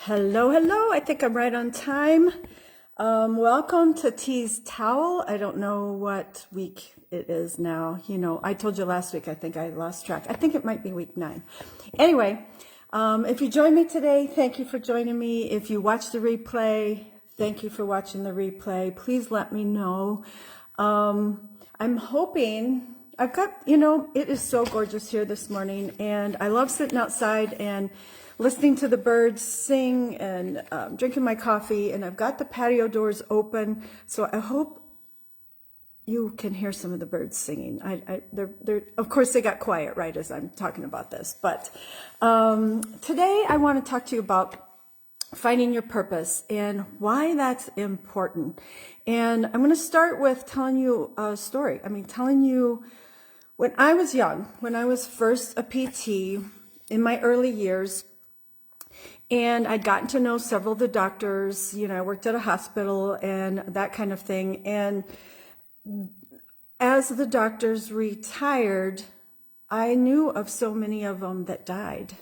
Hello, hello. I think I'm right on time. Welcome to Tea's Towel. I don't know what week it is now. I told you last week, I think I lost track. I think it might be week 9. Anyway, if you joined me today, thank you for joining me. If you watch the replay, thank you for watching the replay. Please let me know. I'm hoping, it is so gorgeous here this morning, and I love sitting outside and listening to the birds sing and drinking my coffee, and I've got the patio doors open, so I hope you can hear some of the birds singing. They're of course they got quiet right as I'm talking about this, but today I want to talk to you about finding your purpose and why that's important. And I'm going to start with telling you a story. Telling you when I was young, when I was first a PT in my early years, and I'd gotten to know several of the doctors. I worked at a hospital and that kind of thing. And as the doctors retired, I knew of so many of them that died.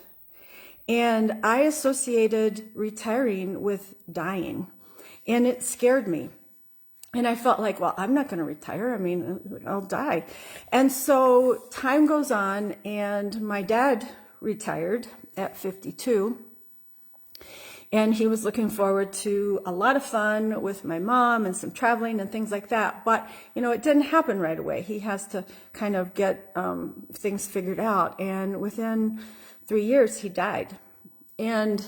And I associated retiring with dying. And it scared me. And I felt like, well, I'm not going to retire. I'll die. And so time goes on, and my dad retired at 52. And he was looking forward to a lot of fun with my mom and some traveling and things like that. But, it didn't happen right away. He has to kind of get things figured out. And within 3 years, he died. And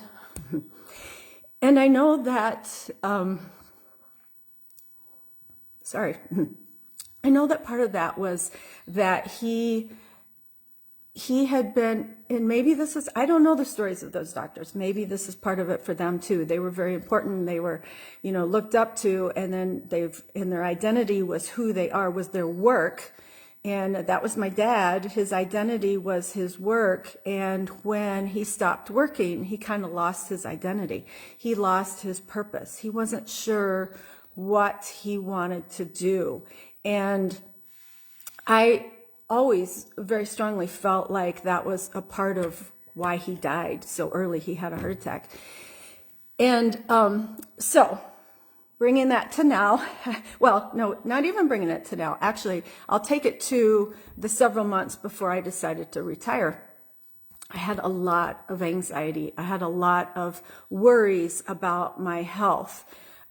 I know that, I know that part of that was that he had been, and maybe this is, I don't know the stories of those doctors. Maybe this is part of it for them too. They were very important. They were, looked up to, and then and their identity was who they are, was their work. And that was my dad. His identity was his work. And when he stopped working, he kind of lost his identity. He lost his purpose. He wasn't sure what he wanted to do. And I always very strongly felt like that was a part of why he died so early. He had a heart attack. And so bringing that to now, well, no, not even bringing it to now. Actually, I'll take it to the several months before I decided to retire. I had a lot of anxiety. I had a lot of worries about my health.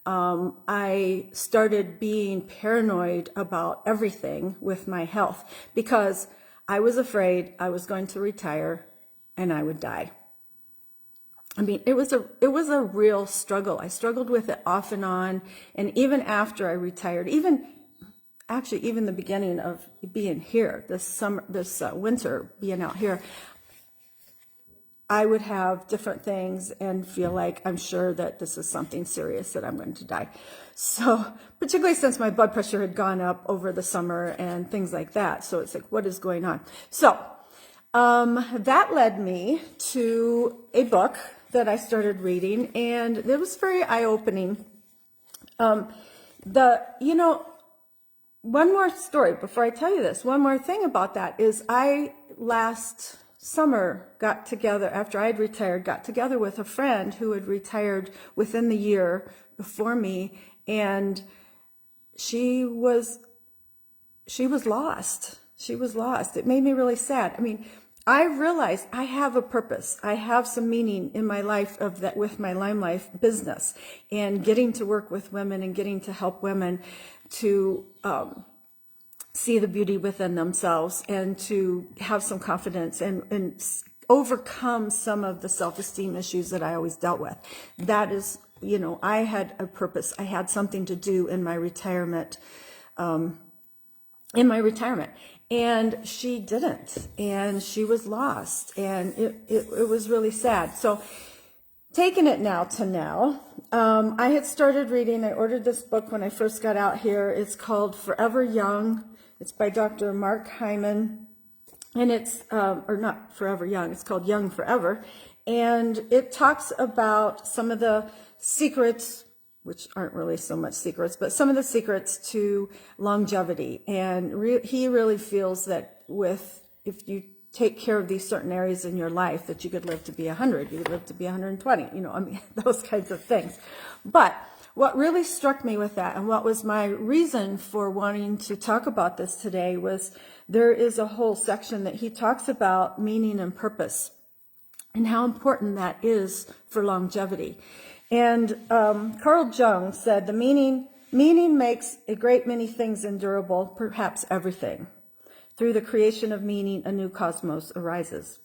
I started being paranoid about everything with my health because I was afraid I was going to retire and I would die. It was a real struggle. I struggled with it off and on. And even after I retired, even the beginning of being here, this winter, being out here, I would have different things and feel like I'm sure that this is something serious, that I'm going to die. So particularly since my blood pressure had gone up over the summer and things like that. So it's like, what is going on? So that led me to a book that I started reading, and it was very eye-opening. One more story before I tell you this. One more thing about that is I last summer got together, after I'd retired, got together with a friend who had retired within the year before me, and she was lost. She was lost. It made me really sad. I realized I have a purpose. I have some meaning in my life with my Lime Life business, and getting to work with women and getting to help women to see the beauty within themselves and to have some confidence and overcome some of the self-esteem issues that I always dealt with. That is, I had a purpose. I had something to do in my retirement, and she didn't, and she was lost, and it was really sad. So taking it now to now, I had started reading, I ordered this book when I first got out here. It's called Forever Young. It's by Dr. Mark Hyman, and it's, or not Forever Young, it's called Young Forever. And it talks about some of the secrets, which aren't really so much secrets, but some of the secrets to longevity. And he really feels that if you take care of these certain areas in your life, that you could live to be 100, you could live to be 120, those kinds of things. But what really struck me with that, and what was my reason for wanting to talk about this today, was there is a whole section that he talks about meaning and purpose and how important that is for longevity. And Carl Jung said, the meaning makes a great many things endurable, perhaps everything. Through the creation of meaning, a new cosmos arises.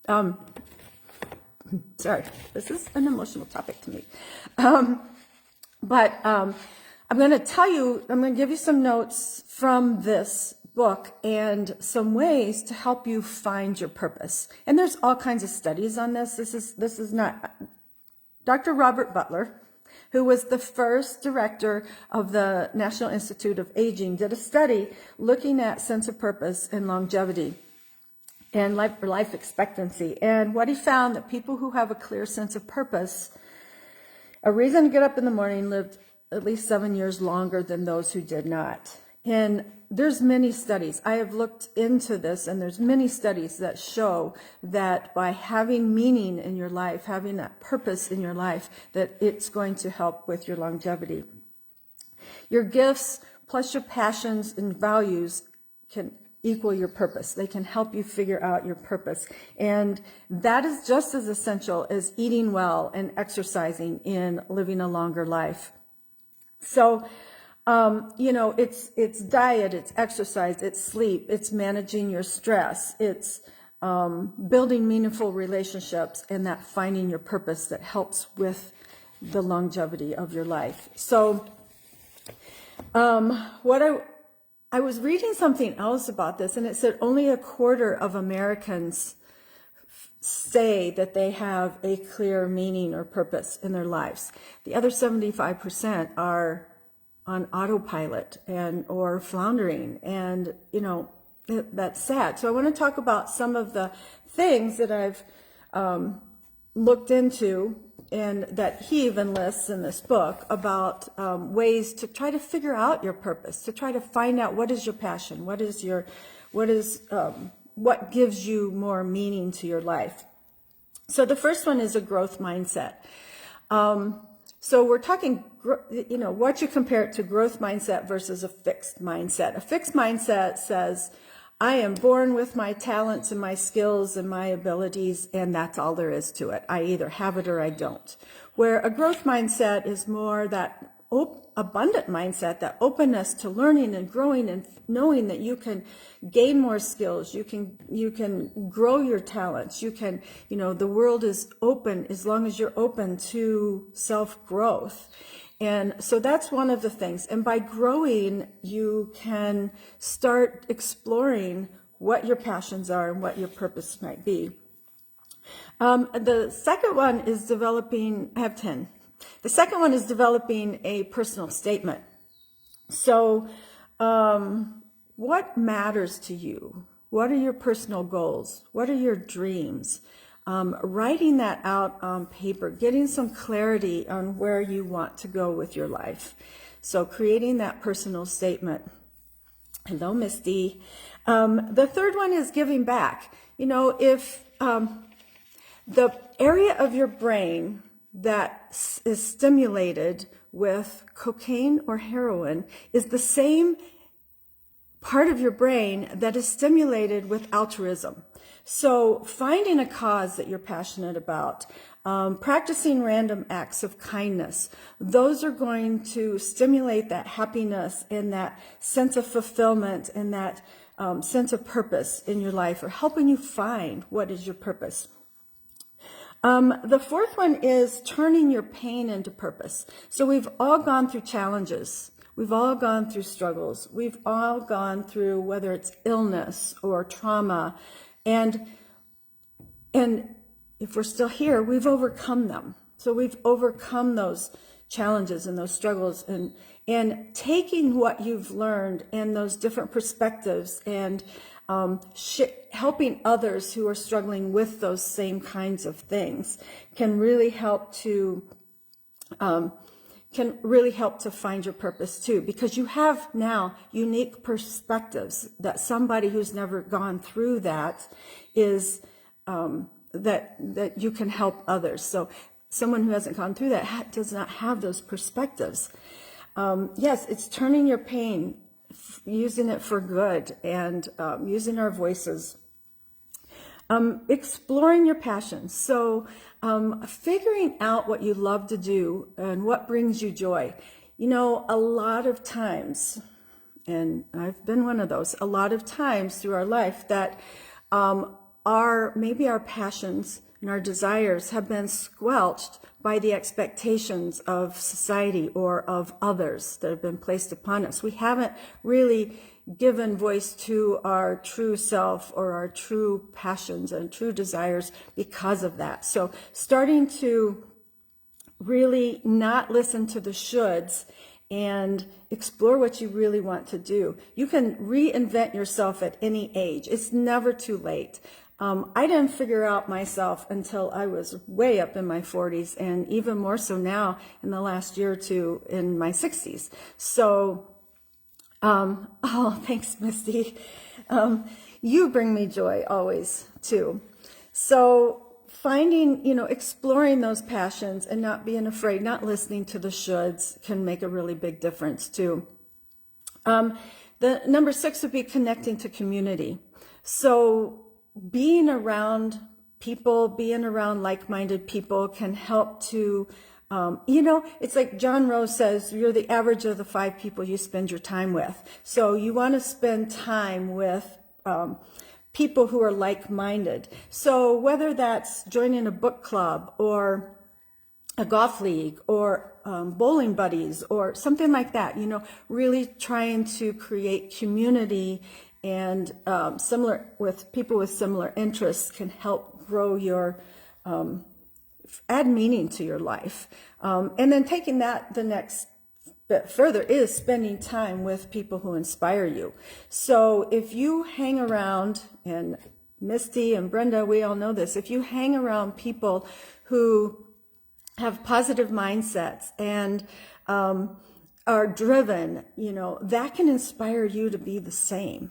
Sorry, this is an emotional topic to me. But I'm going to give you some notes from this book and some ways to help you find your purpose. And there's all kinds of studies on this. This is not Dr. Robert Butler, who was the first director of the National Institute of Aging, did a study looking at sense of purpose and longevity and life expectancy. And what he found, that people who have a clear sense of purpose, a reason to get up in the morning, lived at least 7 years longer than those who did not. And there's many studies. I have looked into this, and there's many studies that show that by having meaning in your life, having that purpose in your life, that it's going to help with your longevity. Your gifts plus your passions and values can equal your purpose. They can help you figure out your purpose. And that is just as essential as eating well and exercising in living a longer life. So, it's diet, it's exercise, it's sleep, it's managing your stress, it's building meaningful relationships, and that finding your purpose that helps with the longevity of your life. So, I was reading something else about this, and it said only a quarter of Americans say that they have a clear meaning or purpose in their lives. The other 75% are on autopilot or floundering, and that's sad. So I want to talk about some of the things that I've looked into, and that he even lists in this book, about ways to try to figure out your purpose, to try to find out what is your passion, what gives you more meaning to your life. So the first one is a growth mindset. So we're talking, what you compare it to, growth mindset versus a fixed mindset. A fixed mindset says, I am born with my talents and my skills and my abilities, and that's all there is to it. I either have it or I don't. Where a growth mindset is more that abundant mindset, that openness to learning and growing and knowing that you can gain more skills, you can grow your talents, you can, the world is open as long as you're open to self-growth. And so that's one of the things. And by growing, you can start exploring what your passions are and what your purpose might be. The second one is developing, I have 10. The second one is developing a personal statement. So, what matters to you? What are your personal goals? What are your dreams? Writing that out on paper, getting some clarity on where you want to go with your life. So creating that personal statement. Hello, Misty. The third one is giving back. If the area of your brain that is stimulated with cocaine or heroin is the same part of your brain that is stimulated with altruism. So finding a cause that you're passionate about, practicing random acts of kindness, those are going to stimulate that happiness and that sense of fulfillment and that sense of purpose in your life, or helping you find what is your purpose. The fourth one is turning your pain into purpose. So we've all gone through challenges. We've all gone through struggles. We've all gone through, whether it's illness or trauma. And if we're still here, we've overcome them. So we've overcome those challenges and those struggles, and taking what you've learned and those different perspectives and helping others who are struggling with those same kinds of things can really help to can really help to find your purpose too, because you have now unique perspectives that somebody who's never gone through that is, that you can help others. So someone who hasn't gone through that does not have those perspectives. Yes, it's turning your pain, using it for good, and using our voices. Exploring your passions. So figuring out what you love to do and what brings you joy. You know, a lot of times, and I've been one of those, a lot of times through our life that maybe our passions and our desires have been squelched by the expectations of society or of others that have been placed upon us. We haven't really given voice to our true self or our true passions and true desires because of that. So starting to really not listen to the shoulds and explore what you really want to do. You can reinvent yourself at any age. It's never too late. I didn't figure out myself until I was way up in my 40s, and even more so now in the last year or two in my 60s. So oh, thanks, Misty. You bring me joy always too. So finding, exploring those passions and not being afraid, not listening to the shoulds can make a really big difference too. The number 6 would be connecting to community. So being around people, being around like-minded people can help to it's like John Rose says, you're the average of the 5 people you spend your time with. So you want to spend time with people who are like-minded. So whether that's joining a book club or a golf league or bowling buddies or something like that, really trying to create community and similar with people with similar interests can help grow your add meaning to your life. And then taking that the next bit further is spending time with people who inspire you. So if you hang around, and Misty and Brenda, we all know this, if you hang around people who have positive mindsets and are driven, that can inspire you to be the same.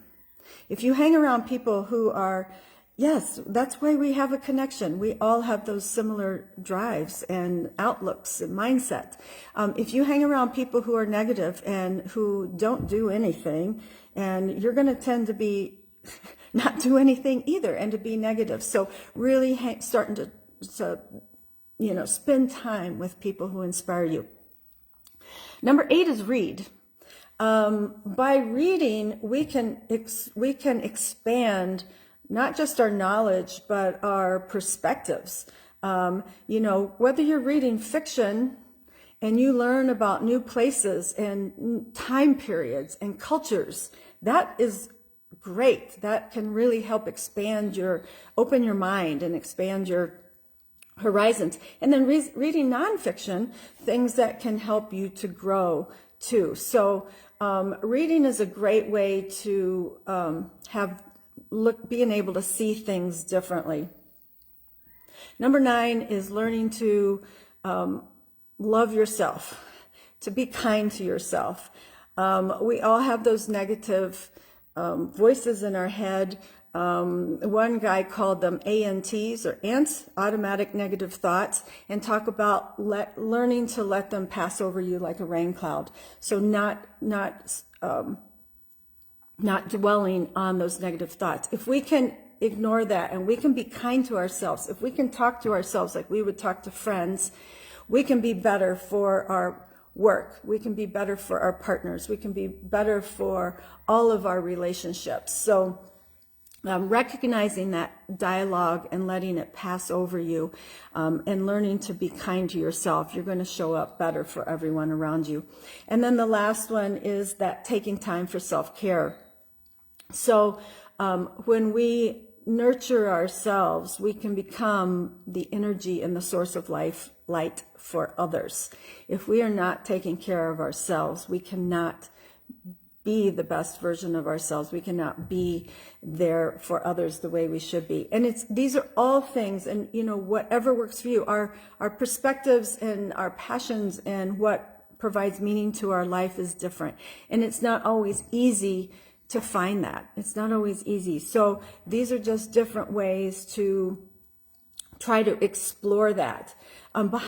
If you hang around people who are, yes, that's why we have a connection. We all have those similar drives and outlooks and mindset. If you hang around people who are negative and who don't do anything, and you're going to tend to be not do anything either and to be negative. So really starting to spend time with people who inspire you. Number 8 is read. By reading, we can expand not just our knowledge, but our perspectives. Whether you're reading fiction and you learn about new places and time periods and cultures, that is great. That can really help open your mind and expand your horizons. And then reading nonfiction, things that can help you to grow too. So reading is a great way to being able to see things differently. Number 9 is learning to love yourself, to be kind to yourself. We all have those negative voices in our head. One guy called them ANTs, or ants, automatic negative thoughts, and talk about learning to let them pass over you like a rain cloud. So not dwelling on those negative thoughts. If we can ignore that and we can be kind to ourselves, if we can talk to ourselves like we would talk to friends, we can be better for our work. We can be better for our partners. We can be better for all of our relationships. So recognizing that dialogue and letting it pass over you, and learning to be kind to yourself, you're going to show up better for everyone around you. And then the last one is that taking time for self-care. So when we nurture ourselves, we can become the energy and the source of light for others. If we are not taking care of ourselves, we cannot be the best version of ourselves. We cannot be there for others the way we should be. And these are all things, and whatever works for you, our perspectives and our passions and what provides meaning to our life is different. And it's not always easy to find that. It's not always easy. So these are just different ways to try to explore that.